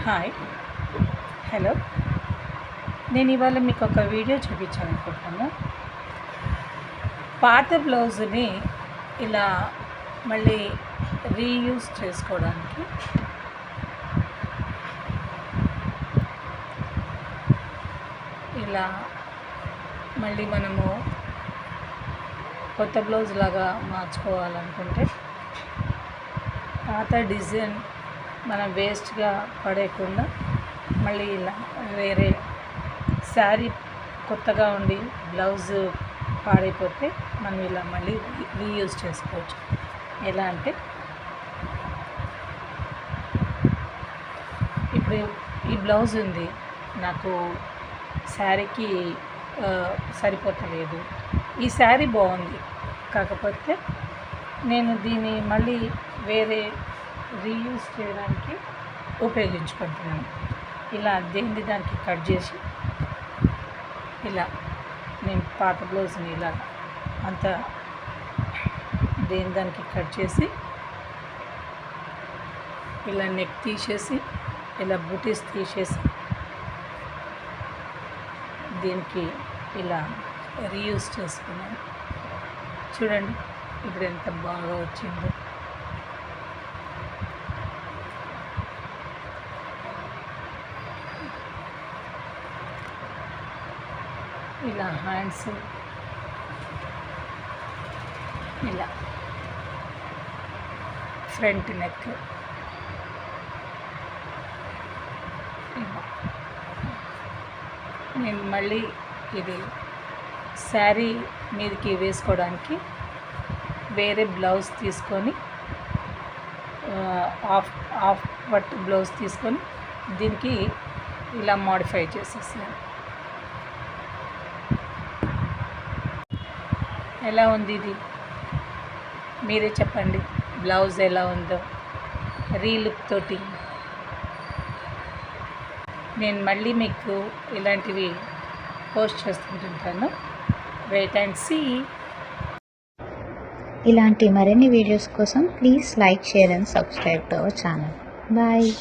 Hi hello నేను ఇవాళ మీకు ఒక వీడియో చూపించాలనుకుంటున్నాను. పాత బ్లౌజ్ని ఇలా మళ్ళీ రీయూజ్ చేసుకోవడానికి ఇలా మళ్ళీ మనము కొత్త బ్లౌజ్ లాగా మార్చుకోవాలనుకుంటే పాత డిజైన్ మనం వేస్ట్గా పడేయకుండా మళ్ళీ ఇలా వేరే శారీ కొత్తగా ఉండి బ్లౌజ్ పాడైపోతే మనం ఇలా మళ్ళీ రీయూజ్ చేసుకోవచ్చు. ఎలా అంటే ఇప్పుడు ఈ బ్లౌజ్ ఉంది, నాకు శారీకి సరిపోతలేదు. ఈ శారీ బాగుంది, కాకపోతే నేను దీన్ని మళ్ళీ వేరే రీయూజ్ చేయడానికి ఉపయోగించుకుంటున్నాను. ఇలా దేని దానికి కట్ చేసి ఇలా నేను పాత బ్లౌజ్ని ఇలా అంతా దేని దానికి కట్ చేసి ఇలా నెక్ తీసేసి ఇలా బూటీస్ తీసేసి దీనికి ఇలా రీయూజ్ చేసుకున్నాను. చూడండి ఇప్పుడు ఎంత బాగా వచ్చిందో. ఇలా హ్యాండ్స్ ఇలా ఫ్రంట్ నెక్ ఇలా నేను మళ్ళీ ఇది శారీ మీదకి వేసుకోవడానికి వేరే బ్లౌజ్ తీసుకొని హాఫ్ పట్టు బ్లౌజ్ తీసుకొని దీనికి ఇలా మోడిఫై చేసేసాను. ఎలా ఉంది ఇది మీరే చెప్పండి, బ్లౌజ్ ఎలా ఉందో రీలుక్ తోటి. నేను మళ్ళీ మీకు ఇలాంటివి పోస్ట్ చేస్తుంటాను. Wait and see. ఇలాంటి మరిన్ని వీడియోస్ కోసం please like, share and subscribe to our channel. Bye.